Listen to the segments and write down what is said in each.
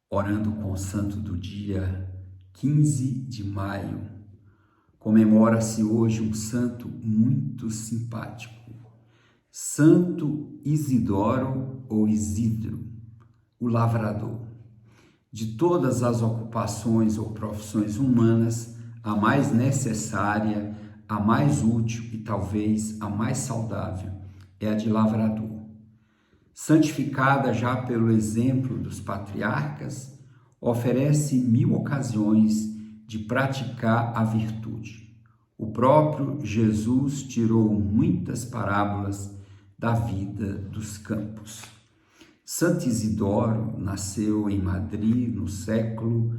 Orando com o santo do dia 15 de maio, comemora-se hoje um santo muito simpático, Santo Isidoro ou Isidro, o lavrador. De todas as ocupações ou profissões humanas, a mais necessária, a mais útil e talvez a mais saudável é a de lavrador. Santificada já pelo exemplo dos patriarcas, oferece 1000 ocasiões de praticar a virtude. O próprio Jesus tirou muitas parábolas da vida dos campos. Santo Isidoro nasceu em Madrid no século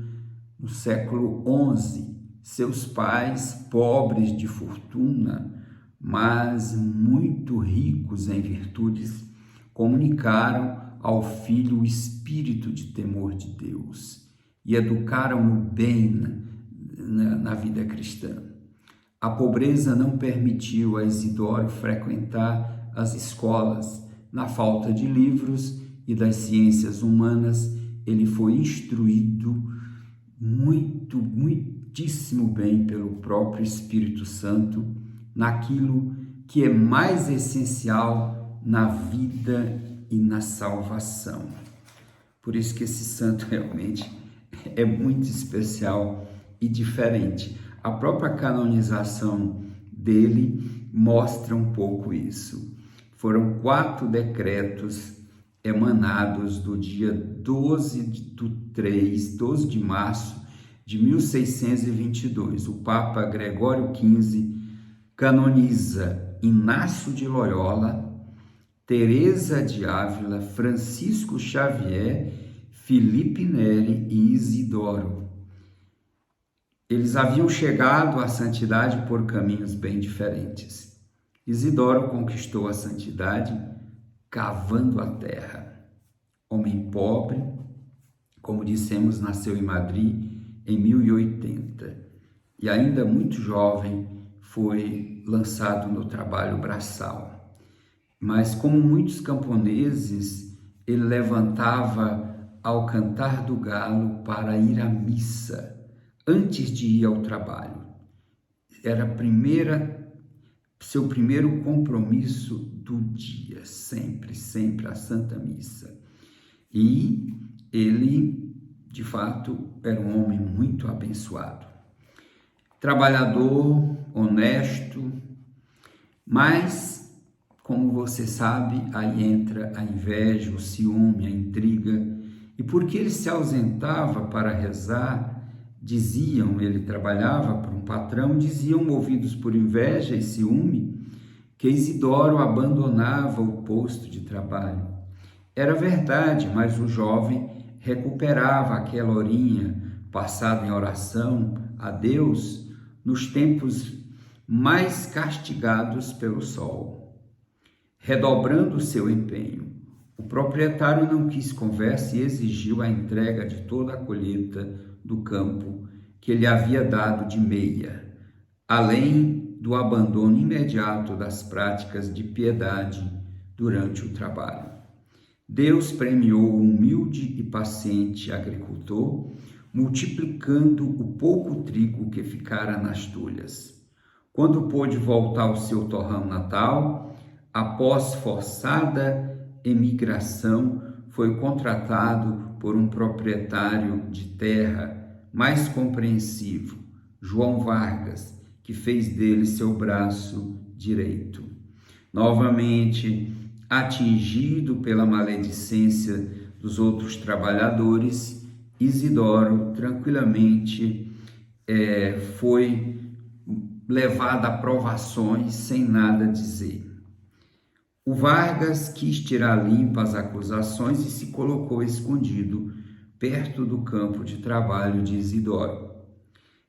XI. Seus pais, pobres de fortuna, mas muito ricos em virtudes, comunicaram ao filho o espírito de temor de Deus e educaram-no bem na vida cristã. A pobreza não permitiu a Isidoro frequentar as escolas. Na falta de livros e das ciências humanas, ele foi instruído muitíssimo bem pelo próprio Espírito Santo naquilo que é mais essencial na vida e na salvação. Por isso que esse santo realmente é muito especial e diferente. A própria canonização dele mostra um pouco isso. Foram 4 decretos emanados do dia 12 de março de 1622. O Papa Gregório XV canoniza Inácio de Loyola, Teresa de Ávila, Francisco Xavier, Felipe Neri e Isidoro. Eles haviam chegado à santidade por caminhos bem diferentes. Isidoro conquistou a santidade cavando a terra. Homem pobre, como dissemos, nasceu em Madrid em 1080 e ainda muito jovem foi lançado no trabalho braçal. Mas, como muitos camponeses, ele levantava ao cantar do galo para ir à missa, antes de ir ao trabalho. Era seu primeiro compromisso do dia, sempre a Santa Missa. E ele, de fato, era um homem muito abençoado. Trabalhador, honesto, mas, como você sabe, aí entra a inveja, o ciúme, a intriga. E porque ele se ausentava para rezar, ele trabalhava para um patrão, diziam, movidos por inveja e ciúme, que Isidoro abandonava o posto de trabalho. Era verdade, mas o jovem recuperava aquela horinha passada em oração a Deus nos tempos mais castigados pelo sol. Redobrando seu empenho, o proprietário não quis conversa e exigiu a entrega de toda a colheita do campo que ele havia dado de meia, além do abandono imediato das práticas de piedade durante o trabalho. Deus premiou o humilde e paciente agricultor, multiplicando o pouco trigo que ficara nas tulhas. Quando pôde voltar ao seu torrão natal, após forçada emigração, foi contratado por um proprietário de terra mais compreensivo, João Vargas, que fez dele seu braço direito. Novamente, atingido pela maledicência dos outros trabalhadores, Isidoro tranquilamente foi levado a provações sem nada dizer. O Vargas quis tirar limpo as acusações e se colocou escondido perto do campo de trabalho de Isidoro.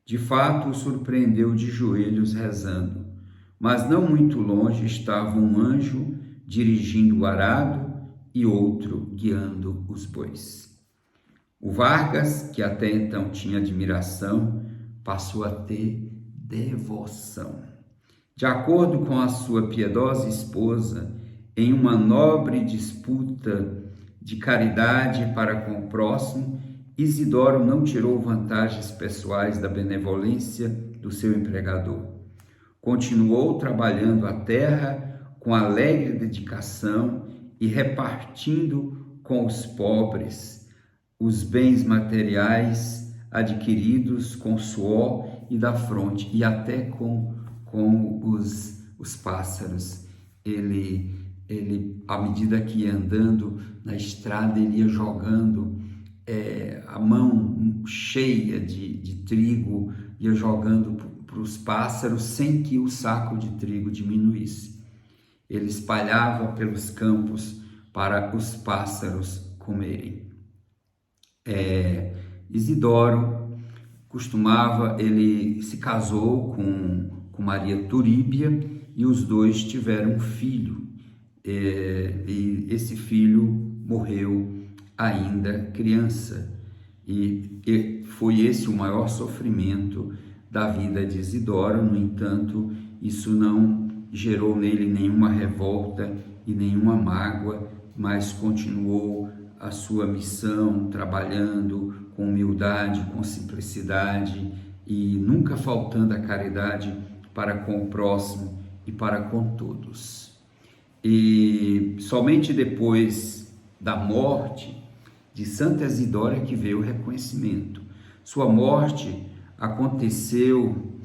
De fato, o surpreendeu de joelhos rezando, mas não muito longe estava um anjo dirigindo o arado e outro guiando os bois. O Vargas, que até então tinha admiração, passou a ter devoção. De acordo com a sua piedosa esposa, em uma nobre disputa de caridade para com o próximo, Isidoro não tirou vantagens pessoais da benevolência do seu empregador. Continuou trabalhando a terra com alegre dedicação e repartindo com os pobres os bens materiais adquiridos com suor e da fronte, e até com os pássaros. Ele, à medida que ia andando na estrada, ele ia jogando a mão cheia de trigo, ia jogando para os pássaros sem que o saco de trigo diminuísse. Ele espalhava pelos campos para os pássaros comerem. Isidoro ele se casou com Maria Turíbia e os dois tiveram um filho. E esse filho morreu ainda criança, e foi esse o maior sofrimento da vida de Isidoro. No entanto, isso não gerou nele nenhuma revolta e nenhuma mágoa, mas continuou a sua missão, trabalhando com humildade, com simplicidade e nunca faltando a caridade para com o próximo e para com todos. E somente depois da morte de Santa Isidora é que veio o reconhecimento. Sua morte aconteceu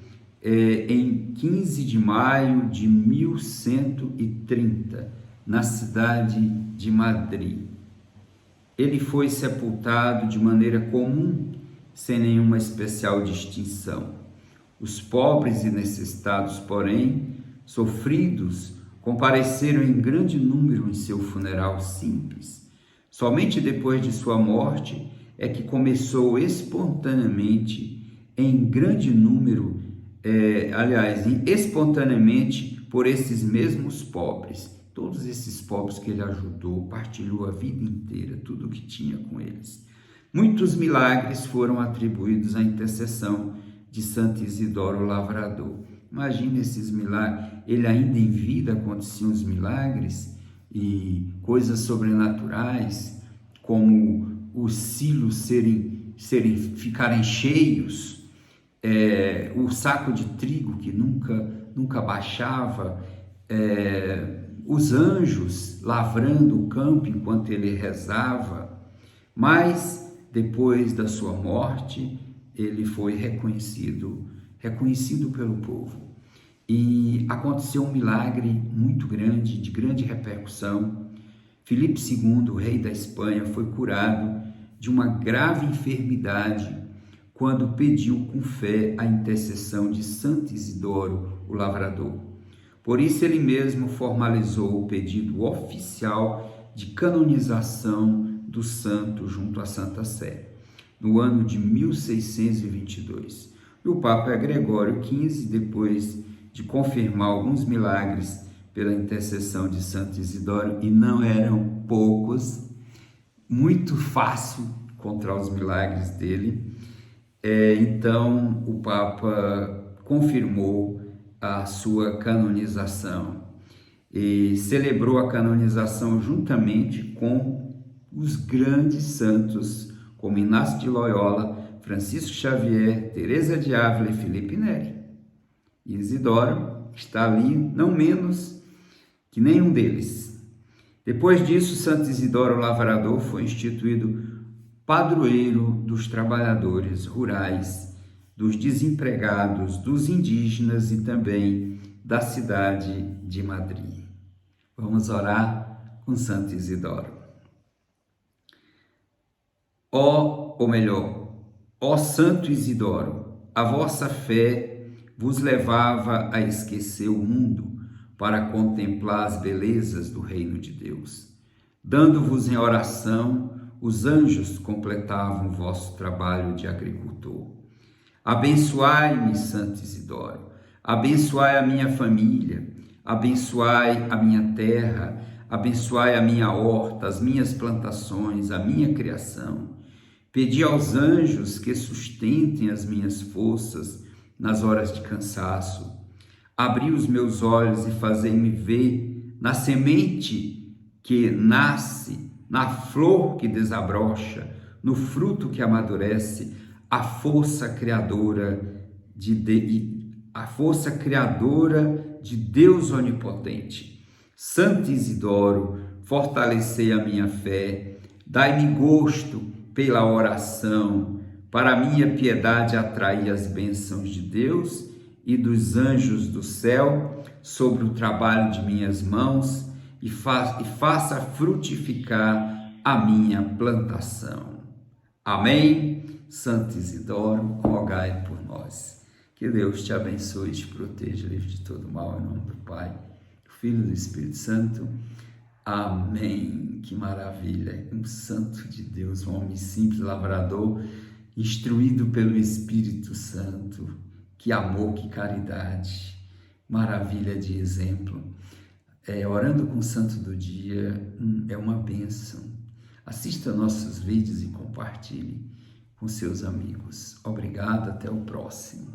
em 15 de maio de 1130, na cidade de Madrid. Ele foi sepultado de maneira comum, sem nenhuma especial distinção. Os pobres e necessitados, porém, sofridos, compareceram em grande número em seu funeral simples. Somente depois de sua morte é que começou espontaneamente, em grande número, espontaneamente por esses mesmos pobres. Todos esses pobres que ele ajudou, partilhou a vida inteira, tudo o que tinha com eles. Muitos milagres foram atribuídos à intercessão de Santo Isidoro Lavrador. Imagina esses milagres, ele ainda em vida aconteciam os milagres e coisas sobrenaturais, como os silos ficarem cheios, o saco de trigo que nunca baixava, os anjos lavrando o campo enquanto ele rezava. Mas depois da sua morte, ele foi reconhecido pelo povo. E aconteceu um milagre muito grande, de grande repercussão. Filipe II, o rei da Espanha, foi curado de uma grave enfermidade quando pediu com fé a intercessão de Santo Isidoro, o Lavrador. Por isso ele mesmo formalizou o pedido oficial de canonização do santo junto à Santa Sé, no ano de 1622. E o Papa Gregório XV, depois de confirmar alguns milagres pela intercessão de Santo Isidoro, e não eram poucos, muito fácil encontrar os milagres dele, então o Papa confirmou a sua canonização e celebrou a canonização juntamente com os grandes santos como Inácio de Loyola, Francisco Xavier, Teresa de Ávila e Felipe Neri. E Isidoro está ali não menos que nenhum deles. Depois disso, Santo Isidoro Lavrador foi instituído padroeiro dos trabalhadores rurais, dos desempregados, dos indígenas e também da cidade de Madrid. Vamos orar com Santo Isidoro. Ó Santo Isidoro, a vossa fé vos levava a esquecer o mundo para contemplar as belezas do reino de Deus. Dando-vos em oração, os anjos completavam o vosso trabalho de agricultor. Abençoai-me, Santo Isidoro, abençoai a minha família, abençoai a minha terra, abençoai a minha horta, as minhas plantações, a minha criação. Pedi aos anjos que sustentem as minhas forças nas horas de cansaço. Abri os meus olhos e fazei-me ver na semente que nasce, na flor que desabrocha, no fruto que amadurece, a força criadora de Deus onipotente. Santo Isidoro, fortalecei a minha fé, dai-me gosto pela oração, para a minha piedade atrair as bênçãos de Deus e dos anjos do céu sobre o trabalho de minhas mãos e faça frutificar a minha plantação. Amém? Santo Isidoro, rogai por nós. Que Deus te abençoe e te proteja, livre de todo mal, em nome do Pai, do Filho e do Espírito Santo. Amém. Que maravilha. Um santo de Deus, um homem simples, lavrador, instruído pelo Espírito Santo. Que amor, que caridade. Maravilha de exemplo. Orando com o Santo do Dia é uma bênção. Assista nossos vídeos e compartilhe com seus amigos. Obrigado, até o próximo.